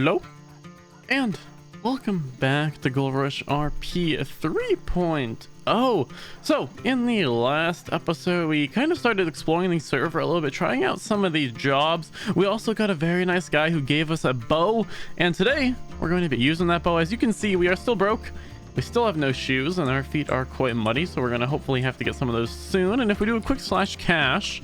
Hello and welcome back to Goldrush RP 3.0. So in the last episode we kind of started exploring the server a little bit, trying out some of these jobs. We also got a very nice guy who gave us a bow, and today we're going to be using that bow. As you can see, we are still broke. We still have no shoes and our feet are quite muddy, so we're going to hopefully have to get some of those soon. And if we do a quick slash cash,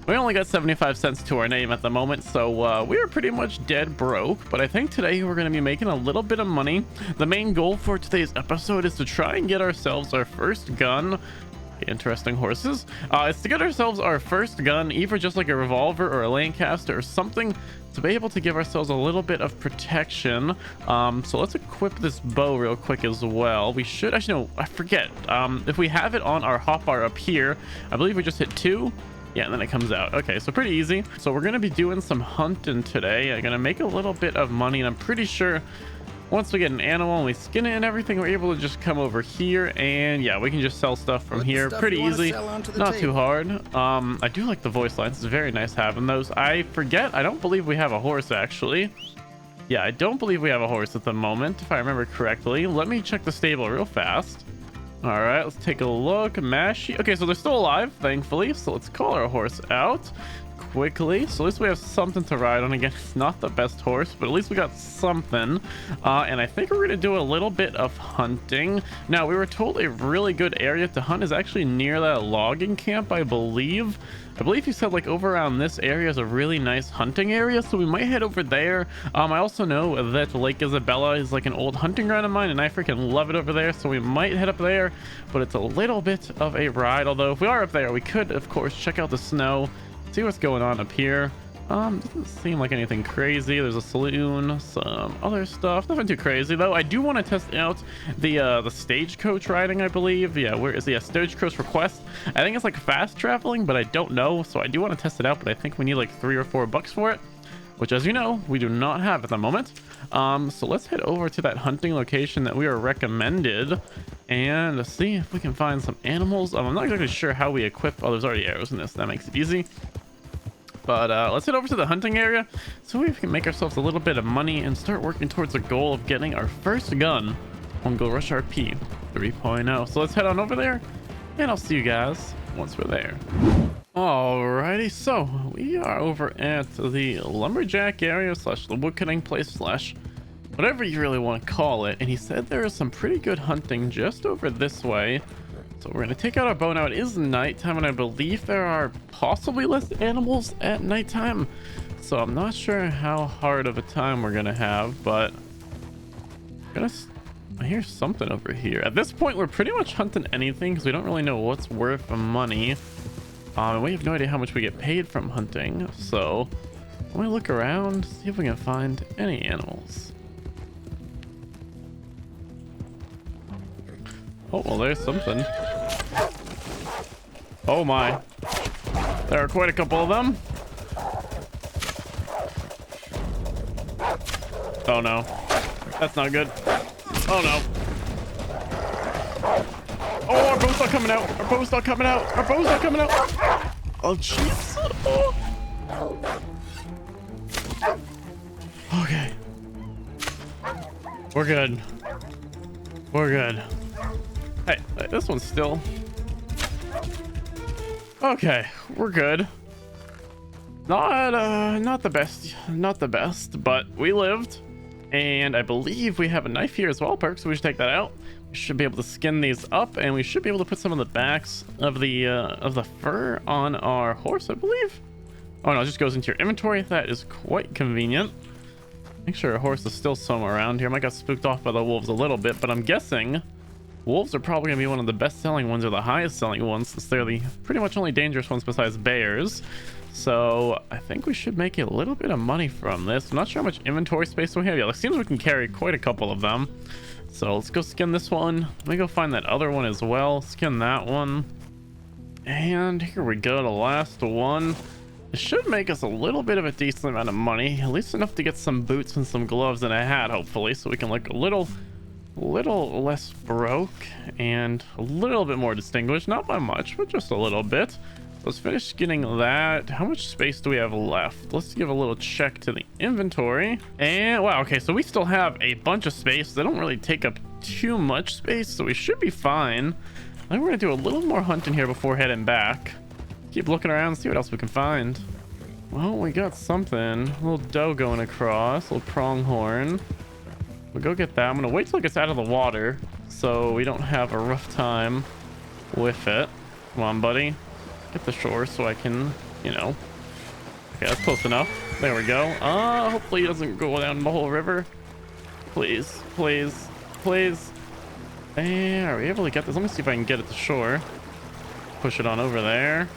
we only got 75 cents to our name at the moment, so we are pretty much dead broke. But I think today we're going to be making a little bit of money. The main goal for today's episode is to try and get ourselves our first gun. Interesting horses. It's to get ourselves our first gun, either just like a revolver or a Lancaster or something, to be able to give ourselves a little bit of protection. So let's equip this bow real quick as well. We should actually, no, I forget. If we have it on our hotbar up here, I believe we just hit 2. Yeah, and then it comes out. Okay, so pretty easy. So we're gonna be doing some hunting today. I'm gonna make a little bit of money, and I'm pretty sure once we get an animal and we skin it and everything, we're able to just come over here and yeah, we can just sell stuff from here. Pretty easy, not too hard. I do like the voice lines. It's very nice having those. I forget, I don't believe we have a horse actually. Yeah, I don't believe we have a horse at the moment, if I remember correctly. Let me check the stable real fast. All right, let's take a look. Mashy. Okay, so they're still alive, thankfully. So let's call our horse out quickly. So at least we have something to ride on. Again, it's not the best horse, but at least we got something. And I think we're going to do a little bit of hunting. Now, we were told a really good area to hunt is actually near that logging camp, I believe. I believe you said like over around this area is a really nice hunting area, so we might head over there. I also know that Lake Isabella is like an old hunting ground of mine, and I freaking love it over there, so we might head up there, but it's a little bit of a ride. Although if we are up there, we could of course check out the snow, see what's going on up here. Doesn't seem like anything crazy. There's a saloon, some other stuff, nothing too crazy though. I do want to test out the stagecoach riding, I believe. Yeah, where is the stagecoach request? I think it's like fast traveling, but I don't know, so I do want to test it out, but I think we need like $3 or $4 for it, which, as you know, we do not have at the moment. So let's head over to that hunting location that we are recommended and see if we can find some animals. I'm not exactly sure how we equip. Oh, there's already arrows in this, that makes it easy. But let's head over to the hunting area so we can make ourselves a little bit of money and start working towards the goal of getting our first gun on Goldrush RP 3.0. So let's head on over there, and I'll see you guys once we're there. Alrighty, so we are over at the lumberjack area slash the woodcutting place slash whatever you really want to call it, and he said there is some pretty good hunting just over this way. So we're going to take out our bow now. It is nighttime, and I believe there are possibly less animals at nighttime. So I'm not sure how hard of a time we're going to have, but I hear something over here. At this point, we're pretty much hunting anything because we don't really know what's worth money. We have no idea how much we get paid from hunting. So let me look around, see if we can find any animals. Oh, well, there's something. Oh my. There are quite a couple of them. Oh no. That's not good. Oh no. Oh, our bow's not coming out. Our bow's not coming out. Our bow's not coming out. Oh, jeez. Oh. Okay. We're good. We're good. Hey, this one's still okay. We're good. Not the best, but we lived, and I believe we have a knife here as well, Perk, so we should take that out. We should be able to skin these up, and we should be able to put some of the backs of the fur on our horse, I believe. Oh no, it just goes into your inventory. That is quite convenient. Make sure our horse is still somewhere around here. I might got spooked off by the wolves a little bit, but I'm guessing wolves are probably going to be one of the best selling ones or the highest selling ones, since they're the pretty much only dangerous ones besides bears. So I think we should make a little bit of money from this. I'm not sure how much inventory space we have. Yeah, it seems we can carry quite a couple of them. So let's go skin this one. Let me go find that other one as well. Skin that one. And here we go, the last one. It should make us a little bit of a decent amount of money, at least enough to get some boots and some gloves and a hat, hopefully, so we can look a little less broke and a little bit more distinguished. Not by much, but just a little bit. Let's finish getting that. How much space do we have left? Let's give a little check to the inventory. And wow, okay, so we still have a bunch of space. They don't really take up too much space, so we should be fine. I think we're gonna do a little more hunting here before heading back. Keep looking around, see what else we can find. Well, we got something. A little doe going across, a little pronghorn. We'll go get that. I'm gonna wait till it gets out of the water so we don't have a rough time with it. Come on, buddy. Get the shore so I can, you know. Okay, that's close enough. There we go. Hopefully he doesn't go down the whole river. Please, please, please. And are we able to get this? Let me see if I can get it to shore. Push it on over there.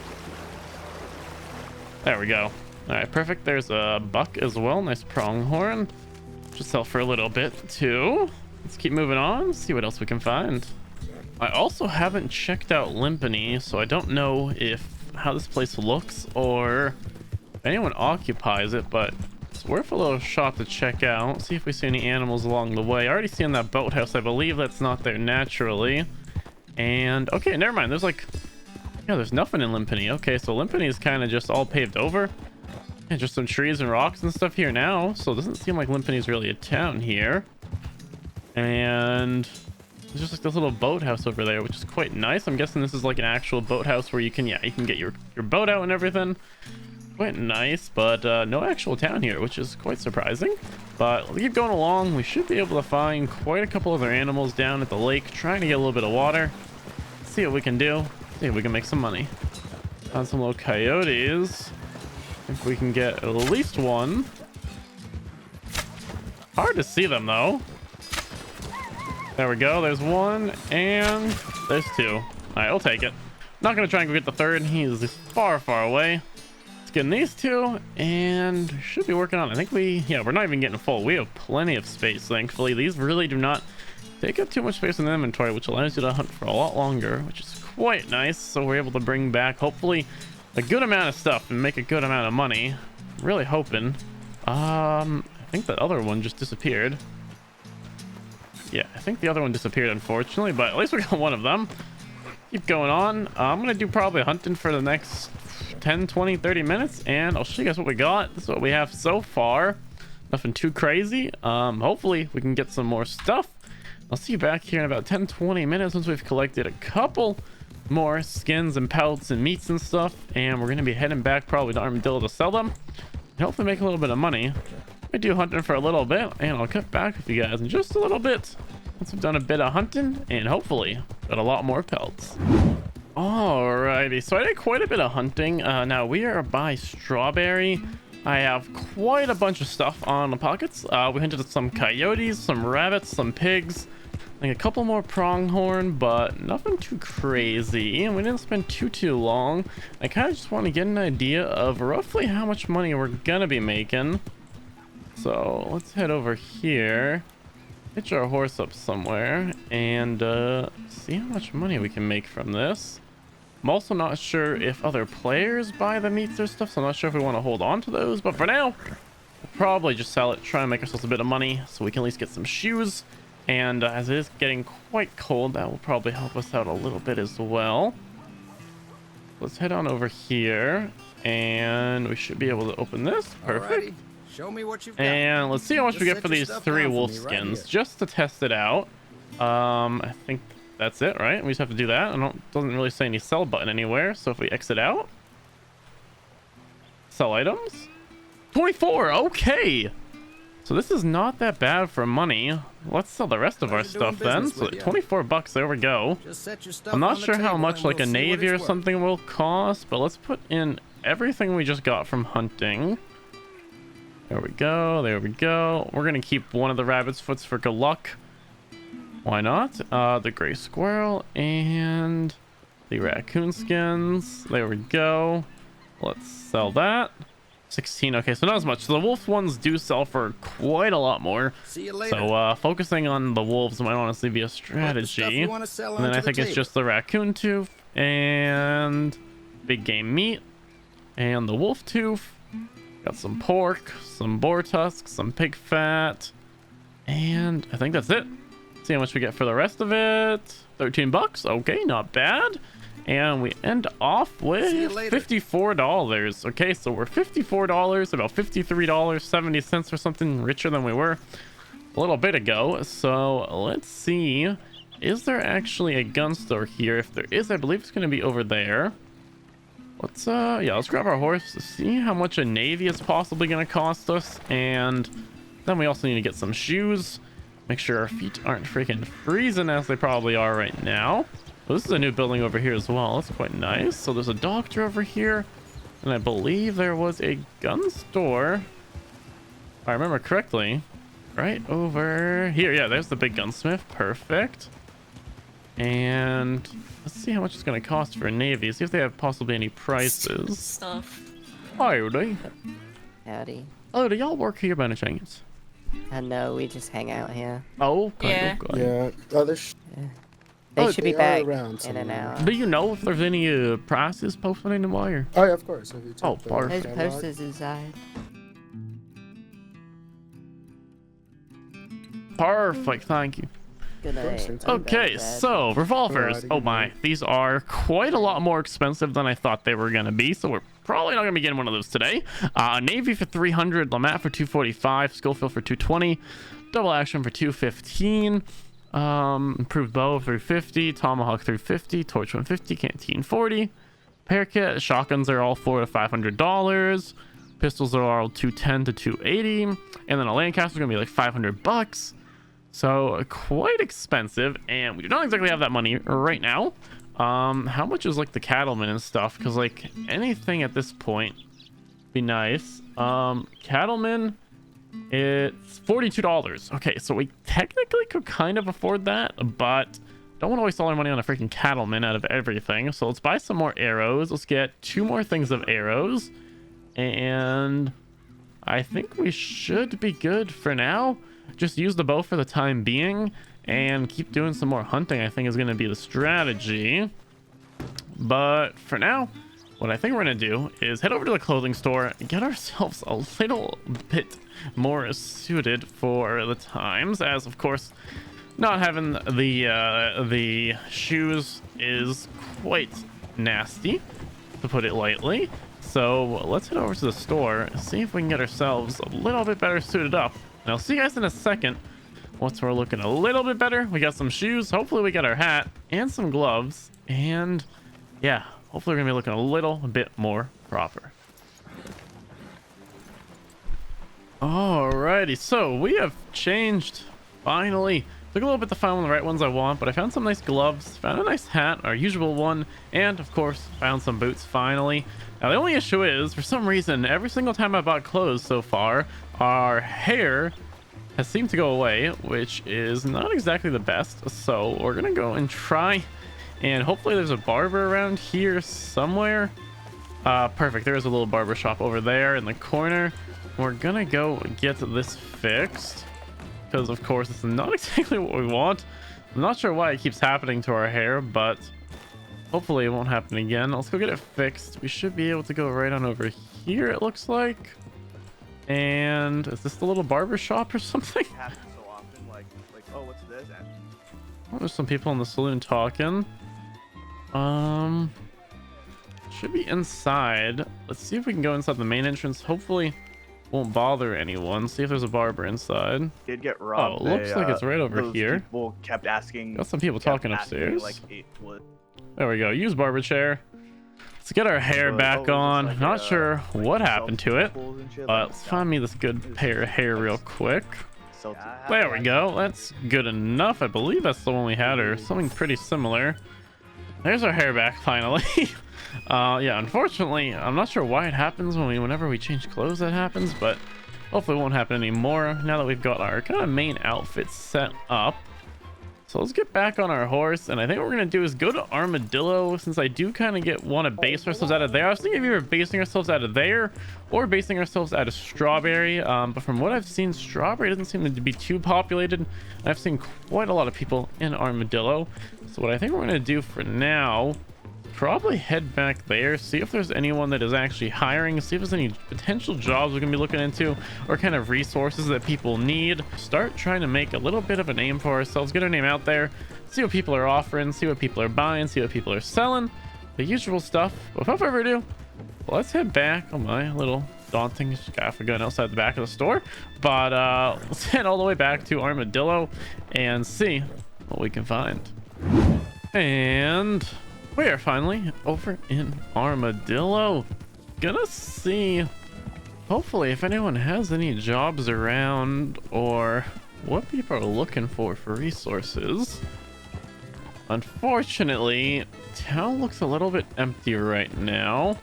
There we go. All right, perfect. There's a buck as well. Nice pronghorn. Just sell for a little bit too. Let's keep moving on. See what else we can find. I also haven't checked out Limpany, so I don't know if how this place looks or if anyone occupies it, but it's worth a little shot to check out. See if we see any animals along the way. I already seen that boathouse. I believe that's not there naturally. And okay, never mind. There's like, yeah, there's nothing in Limpany. Okay, so Limpany is kind of just all paved over. And just some trees and rocks and stuff here now. So it doesn't seem like Limpany is really a town here. And there's just like this little boathouse over there, which is quite nice. I'm guessing this is like an actual boathouse where you can, yeah, you can get your boat out and everything. Quite nice, but no actual town here, which is quite surprising. But let's keep going along. We should be able to find quite a couple other animals down at the lake, trying to get a little bit of water. See what we can do. See if we can make some money. Found some little coyotes. If we can get at least one. Hard to see them though. There we go. There's one and there's two. All right, I'll take it. Not gonna try and go get the third. He's far, far away. Let's get these two and should be working on it. I think we're not even getting full. We have plenty of space, thankfully. These really do not take up too much space in the inventory, which allows you to hunt for a lot longer, which is quite nice. So we're able to bring back hopefully a good amount of stuff and make a good amount of money. Really hoping. I think the other one just disappeared. Yeah, I think the other one disappeared, unfortunately, but at least we got one of them. Keep going on. I'm gonna do probably hunting for the next 10, 20, 30 minutes, and I'll show you guys what we got. This is what we have so far. Nothing too crazy. Hopefully we can get some more stuff. I'll see you back here in about 10, 20 minutes once we've collected a couple more skins and pelts and meats and stuff, and we're gonna be heading back probably to Armadillo to sell them and hopefully make a little bit of money. I do hunting for a little bit, and I'll cut back with you guys in just a little bit once we've done a bit of hunting and hopefully got a lot more pelts. Alrighty, so I did quite a bit of hunting. Now we are by Strawberry. I have quite a bunch of stuff on the pockets. We hunted some coyotes, some rabbits, some pigs, like a couple more pronghorn, but nothing too crazy, and we didn't spend too long. I kind of just want to get an idea of roughly how much money we're gonna be making. So let's head over here, hitch our horse up somewhere, and see how much money we can make from this. I'm also not sure if other players buy the meats or stuff, so I'm not sure if we want to hold on to those, but for now we'll probably just sell it, try and make ourselves a bit of money so we can at least get some shoes. And as it is getting quite cold, that will probably help us out a little bit as well. Let's head on over here, and we should be able to open this. Perfect. Alrighty. Show me what you've got. And let's see how much we get for these 3 wolf skins, just to test it out. I think that's it, right? We just have to do that. Doesn't really say any sell button anywhere. So if we exit out, sell items, 24. Okay. So this is not that bad for money. Let's sell the rest of our stuff then. So 24 bucks, there we go. Just set your stuff I'm not on the sure how table much and like a we'll see what navy or it's worth. something will cost, but let's put in everything we just got from hunting. There we go, there we go. We're gonna keep one of the rabbit's foots for good luck. Why not? The gray squirrel and the raccoon skins. There we go. Let's sell that. 16. Okay, so not as much. So the wolf ones do sell for quite a lot more. See you later. So focusing on the wolves might honestly be a strategy. You sell And then onto I the think it's table. just the raccoon tooth and big game meat and the wolf tooth. Got some pork, some boar tusks, some pig fat, and I think that's it. See how much we get for the rest of it. 13 bucks. Okay, not bad. and we end off See you with later. $54. Okay, so we're $54, about $53.70 or something richer than we were a little bit ago. So let's see, is there actually a gun store here? If there is, I believe it's going to be over there. Let's let's grab our horse to see how much a navy is possibly going to cost us, and then we also need to get some shoes, make sure our feet aren't freaking freezing as they probably are right now. Well, this is a new building over here as well. That's quite nice. So there's a doctor over here, and I believe there was a gun store, if I remember correctly, right over here. Yeah, there's the big gunsmith. Perfect. And let's see how much it's going to cost for a navy. See if they have possibly any prices. Stuff. Howdy. Howdy. Oh, do y'all work here by any chance? No, we just hang out here. Oh, okay. Yeah. Okay. Yeah, others. They Oh, should be they are back around in an somewhere. hour. Do you know if there's any prices posted anywhere? Oh yeah, of course. If you check Oh, the perfect. There's catalog. posters inside. Perfect, thank you. Good course, night. it's I'm Okay, going to bed. so revolvers. Alrighty, Oh good my, night. these are quite a lot more expensive than I thought they were gonna be. So we're probably not gonna be getting one of those today. Navy for 300, Lamat for 245, Schofield for 220, double action for 215. Improved bow 350, tomahawk 350, torch 150, canteen 40. Pair kit shotguns are all $400 to $500. Pistols are all 210 to 280, and then a Lancaster is gonna be like $500. So quite expensive, and we do not exactly have that money right now. How much is like the cattleman and stuff? Because like anything at this point be nice. Cattleman, it's $42. Okay, so we technically could kind of afford that, but don't want to waste all our money on a freaking cattleman out of everything. So let's buy some more arrows. Let's get 2 more things of arrows, and I think we should be good for now. Just use the bow for the time being and keep doing some more hunting, I think is going to be the strategy. But for now, what I think we're going to do is head over to the clothing store and get ourselves a little bit more suited for the times, as of course not having the shoes is quite nasty, to put it lightly. So let's head over to the store and see if we can get ourselves a little bit better suited up. And I'll see you guys in a second once we're looking a little bit better. We got some shoes, hopefully we got our hat and some gloves, and yeah, hopefully we're gonna be looking a little bit more proper. Alrighty, so we have changed finally. Took a little bit to find one of the right ones I want, but I found some nice gloves, found a nice hat, our usual one, and of course found some boots finally. Now the only issue is, for some reason, every single time I bought clothes so far, our hair has seemed to go away, which is not exactly the best. So we're gonna go and try, and hopefully there's a barber around here somewhere. Perfect, there's a little barber shop over there in the corner. We're gonna go get this fixed, because of course it's not exactly what we want. I'm not sure why it keeps happening to our hair, but hopefully it won't happen again. Let's go get it fixed. We should be able to go right on over here, it looks like. And is this the little barber shop or something? Happens so often, like, oh, what's this? And Oh, there's some people in the saloon talking. Should be inside. Let's see if we can go inside the main entrance. Hopefully won't bother anyone. See if there's a barber inside. did get robbed. Oh, looks like it's right over those here. People kept asking. Got some people kept talking asking me, upstairs. like, what? There we go. Use barber chair. Let's get our hair So, back oh, is this on. like Not a, sure like, what happened to it. self-tools and shit? But Like, let's find me this good pair of hair real quick. self- There we go. That's good enough. I believe that's the one we had, or something pretty similar. There's our hair back finally. Yeah, unfortunately, I'm not sure why it happens whenever we change clothes that happens, but hopefully it won't happen anymore now that we've got our kind of main outfit set up. So let's get back on our horse, and I think what we're gonna do is go to Armadillo, since I do kind of want to base ourselves out of there. I was thinking of either basing ourselves out of there or basing ourselves out of Strawberry, but from what I've seen, Strawberry doesn't seem to be too populated. I've seen quite a lot of people in Armadillo, so what I think we're gonna do for now, probably head back there, see if there's anyone that is actually hiring, see if there's any potential jobs we're gonna be looking into, or kind of resources that people need. Start trying to make a little bit of a name for ourselves, get our name out there, see what people are offering, see what people are buying, see what people are selling, the usual stuff. Without further ado, let's head back on my little daunting scaffolding outside the back of the store. But let's head all the way back to Armadillo and see what we can find. And we are finally over in Armadillo. Gonna see, hopefully, if anyone has any jobs around or what people are looking for resources. Unfortunately, town looks a little bit empty right now.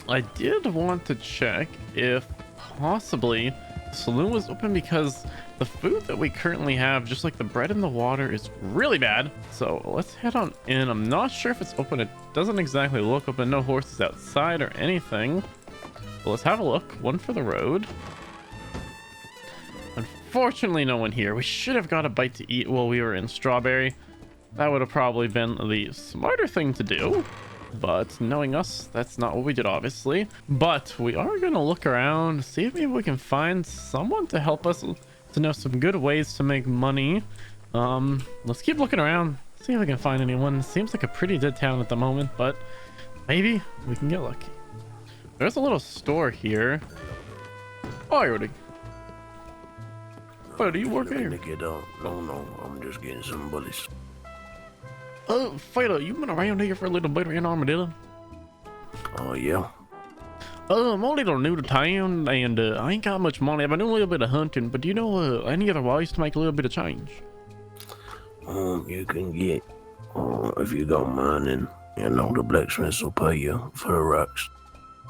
I did want to check if possibly the saloon was open, because the food that we currently have, just like the bread and the water, is really bad. So let's head on in. I'm not sure if it's open. It doesn't exactly look open. No horses outside or anything. But let's have a look. One for the road. Unfortunately, no one here. We should have got a bite to eat while we were in Strawberry. That would have probably been the smarter thing to do. But knowing us, that's not what we did, obviously. But we are going to look around, see if maybe we can find someone to help us to know some good ways to make money. Let's keep looking around, see if we can find anyone. Seems like a pretty dead town at the moment, but maybe we can get lucky. There's a little store here. Oh, you're ready. Oh, do you work here? No, I'm just getting some bullies. Fighter, you been around here for a little bit in Armadillo? Oh, yeah? I'm a little new to town, and I ain't got much money. I've been doing a little bit of hunting, but do you know any other ways to make a little bit of change? You can get, if you go mining, the blacksmiths will pay you for the rocks.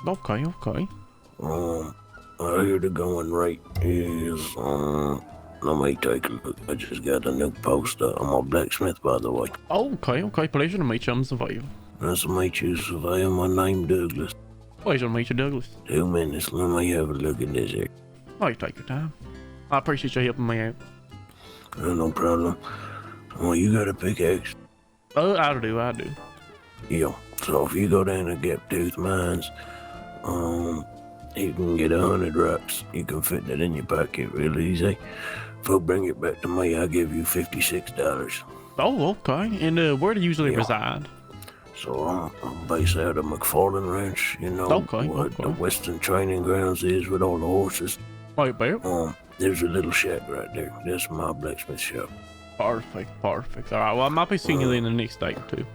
Okay. I hear the going rate is, let me take a look. I just got a new poster. I'm a blacksmith, by the way. Okay. Pleasure to meet you. I'm Surveyor. Nice to meet you, Surveyor. My name Douglas. Pleasure to meet you, Douglas. 2 minutes. Let me have a look at this here. Oh, you take your time. I appreciate you helping me out. No problem. Well, you got a pickaxe? I do. Yeah. So if you go down to Gap-Tooth Mines, you can get 100 rocks. You can fit that in your pocket real easy. If you bring it back to me, I'll give you $56. Oh, okay. And where do you usually Yeah. reside? So I'm based out of McFarland Ranch, Okay, what okay. the Western Training Grounds is with all the horses. Right there. There's a little shack right there. That's my blacksmith shop. Perfect. All right. Well, I might be seeing you in the next day or two.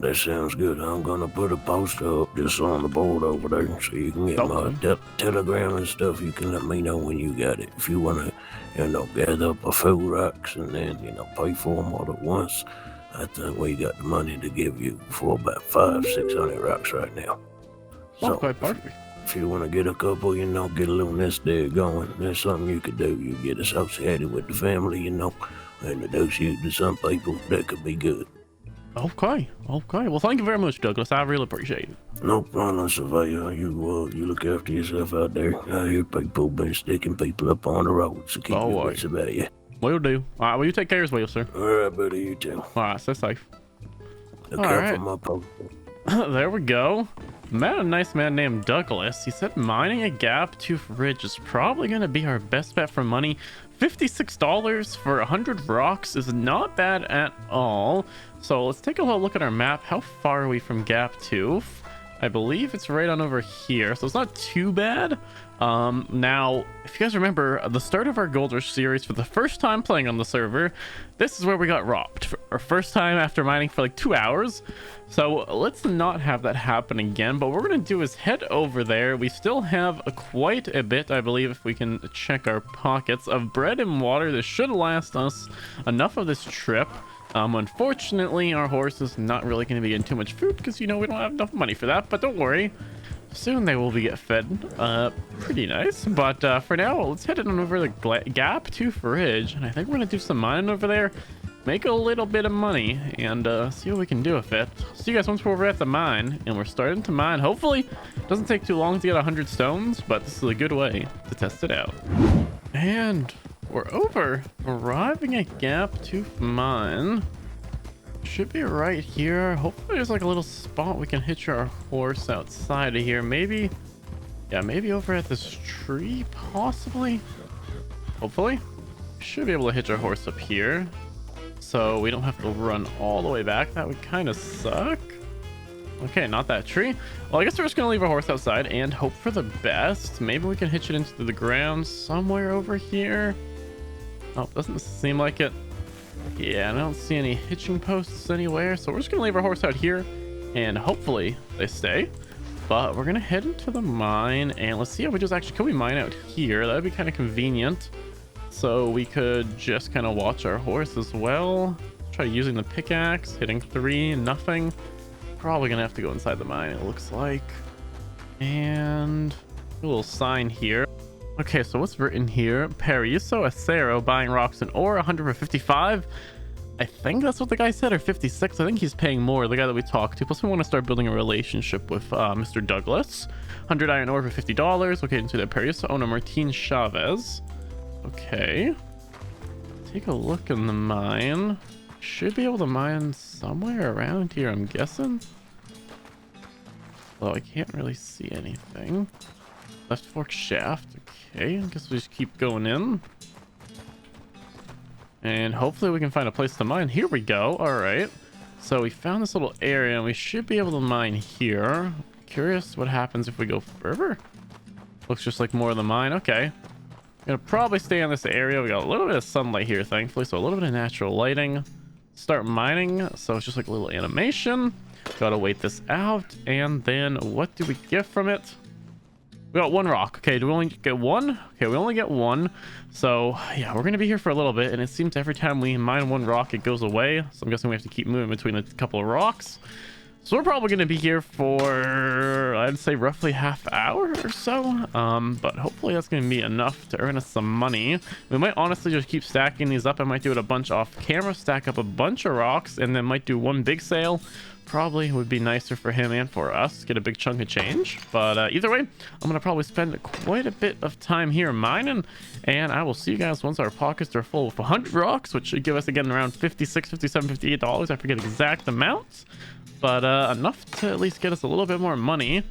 That sounds good. I'm gonna put a poster up just on the board over there, so you can get Okay. my telegram and stuff. You can let me know when you got it. If you wanna, gather up a few rocks and then, pay for them all at once, I think we got the money to give you for about 500-600 rocks right now. So Okay, perfect. if you wanna get a couple, get a little nest egg going, there's something you could do. You get associated with the family, introduce you to some people. That could be good. Okay. Well, thank you very much, Douglas. I really appreciate it. No problem, Surveyor. You look after yourself out there. I hear people been sticking people up on the road, so keep Oh, your boy. wits about you. Will do. All right. Well, you take care as well, sir. All right, buddy, you too. All right. Stay safe. Look All out right. for my post. There we go. Met a nice man named Douglas. He said mining a Gap-Tooth Ridge is probably going to be our best bet for money. $56 for 100 rocks is not bad at all. So let's take a little look at our map. How far are we from Gap-Tooth? I believe it's right on over here, so it's not too bad. Now, if you guys remember, at the start of our Goldrush series, for the first time playing on the server, this is where we got robbed. For our first time after mining for like 2 hours. So let's not have that happen again. But what we're going to do is head over there. We still have quite a bit, I believe, if we can check our pockets, of bread and water. This should last us enough of this trip. Unfortunately, our horse is not really going to be getting too much food because, we don't have enough money for that. But don't worry. Soon they will be get fed. Pretty nice. But for now, let's head on over the Gap-Tooth Ridge. And I think we're going to do some mining over there. Make a little bit of money and see what we can do with it. See you guys once we're over at the mine. And we're starting to mine. Hopefully, it doesn't take too long to get 100 stones. But this is a good way to test it out. And we're arriving at Gap-Tooth Mine. Should be right here. Hopefully there's like a little spot we can hitch our horse outside of here. Maybe over at this tree, possibly. Hopefully should be able to hitch our horse up here so we don't have to run all the way back. That would kind of suck. Okay, not that tree. Well, I guess we're just gonna leave our horse outside and hope for the best. Maybe we can hitch it into the ground somewhere over here. Oh, doesn't seem like it. Yeah, I don't see any hitching posts anywhere, so we're just gonna leave our horse out here and hopefully they stay. But we're gonna head into the mine and let's see how we just actually, can we mine out here? That would be kind of convenient. So we could just kind of watch our horse as well. Try using the pickaxe, hitting 3, nothing. Probably gonna have to go inside the mine, it looks like. And a little sign here. Okay, so what's written here? Paraiso Acero buying rocks and ore, 155. I think that's what the guy said, or 56. I think he's paying more, the guy that we talked to. Plus we want to start building a relationship with Mr. Douglas. 100 iron ore for $50. Okay, into the Paraiso owner Martin Chavez. Okay. Take a look in the mine. Should be able to mine somewhere around here, I'm guessing. Although I can't really see anything. Left fork shaft. Okay, I guess we just keep going in. And hopefully we can find a place to mine. Here we go. All right. So we found this little area and we should be able to mine here. Curious what happens if we go further. Looks just like more of the mine. Okay. Gonna probably stay on this area. We got a little bit of sunlight here, thankfully. So a little bit of natural lighting. Start mining. So it's just like a little animation. Gotta wait this out. And then what do we get from it? We got 1 rock. Okay, do we only get 1? Okay, we only get 1. So yeah, we're gonna be here for a little bit, and it seems every time we mine 1 rock, it goes away. So I'm guessing we have to keep moving between a couple of rocks. So we're probably gonna be here for, I'd say, roughly half hour or so. But hopefully that's gonna be enough to earn us some money. We might honestly just keep stacking these up. I might do it a bunch off camera, stack up a bunch of rocks, and then might do 1 big sale. Probably would be nicer for him and for us, get a big chunk of change. But either way, I'm gonna probably spend quite a bit of time here mining, and I will see you guys once our pockets are full with 100 rocks, which should give us again around $56, $57, $58. I forget exact amounts, but enough to at least get us a little bit more money.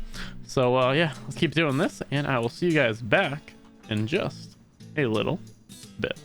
So yeah, let's keep doing this, and I will see you guys back in just a little bit.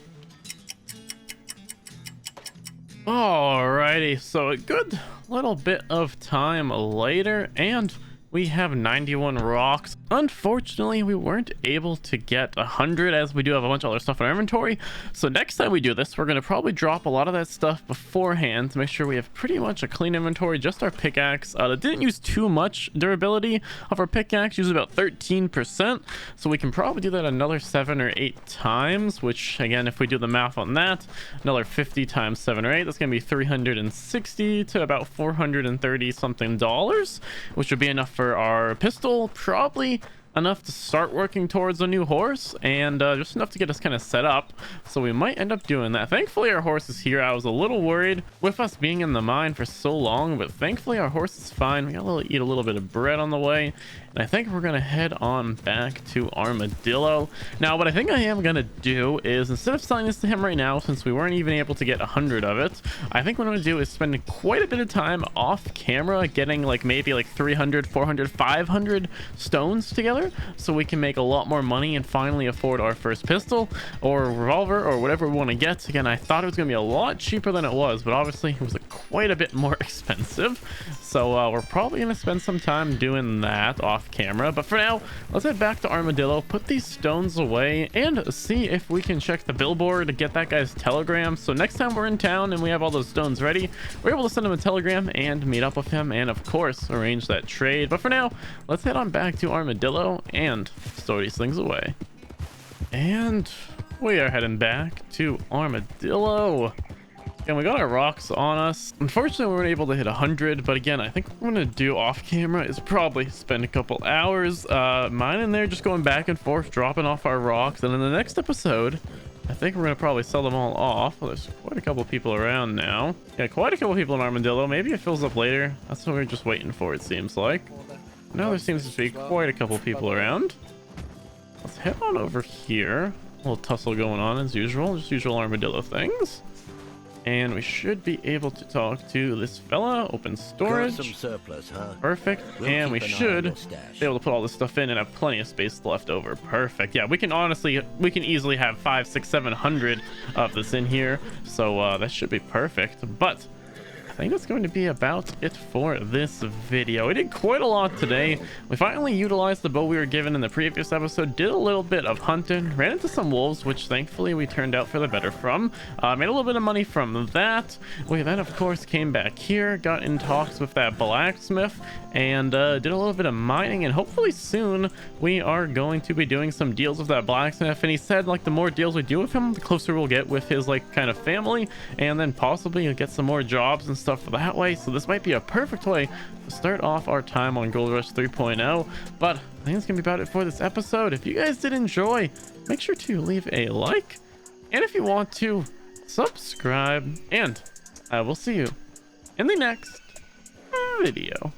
Alrighty, so a good little bit of time later, and we have 91 rocks. Unfortunately, we weren't able to get 100, as we do have a bunch of other stuff in our inventory. So next time we do this, we're going to probably drop a lot of that stuff beforehand to make sure we have pretty much a clean inventory. Just our pickaxe that didn't use too much durability of our pickaxe, used about 13%. So we can probably do that another 7 or 8 times, which again, if we do the math on that, another 50 times 7 or 8, that's going to be 360 to about 430 something dollars, which would be enough for our pistol, probably enough to start working towards a new horse, and just enough to get us kind of set up. So we might end up doing that. Thankfully our horse is here. I was a little worried with us being in the mine for so long, but thankfully our horse is fine. We gotta eat a little bit of bread on the way, and I think we're gonna head on back to Armadillo. Now what I think I am gonna do is, instead of selling this to him right now, since we weren't even able to get 100 of it, I think what I'm gonna do is spend quite a bit of time off camera getting like maybe like 300, 400, 500 stones together, so we can make a lot more money and finally afford our first pistol or revolver or whatever we want to get. Again, I thought it was going to be a lot cheaper than it was, but obviously it was quite a bit more expensive. So we're probably going to spend some time doing that off camera. But for now, let's head back to Armadillo, put these stones away, and see if we can check the billboard to get that guy's telegram. So next time we're in town and we have all those stones ready, we're able to send him a telegram and meet up with him, and of course arrange that trade. But for now, let's head on back to Armadillo and store these things away. And we are heading back to Armadillo. And we got our rocks on us. Unfortunately, we weren't able to hit 100, but again, I think what I'm gonna do off camera is probably spend a couple hours mining there, just going back and forth, dropping off our rocks. And in the next episode, I think we're gonna probably sell them all off. Well, there's quite a couple people around now. Yeah, quite a couple people in Armadillo. Maybe it fills up later. That's what we're just waiting for, it seems like. Now there seems to be quite a couple people around. Let's head on over here. A little tussle going on as usual, just usual Armadillo things. And we should be able to talk to this fella. Open storage. Got some surplus, huh? Perfect. We'll and we keep an eye on should your stash. be able to put all this stuff in and have plenty of space left over. Perfect. Yeah, we can easily have 500, 600, 700 of this in here. So that should be perfect. But think that's going to be about it for this video. We did quite a lot today. We finally utilized the bow we were given in the previous episode, did a little bit of hunting, ran into some wolves, which thankfully we turned out for the better from. Made a little bit of money from that. We then of course came back here, got in talks with that blacksmith, and did a little bit of mining, and hopefully soon we are going to be doing some deals with that blacksmith. And he said like the more deals we do with him, the closer we'll get with his like kind of family, and then possibly you'll get some more jobs and stuff that way. So this might be a perfect way to start off our time on Goldrush 3.0. But I think that's gonna be about it for this episode. If you guys did enjoy, make sure to leave a like, and if you want to, subscribe, and I will see you in the next video.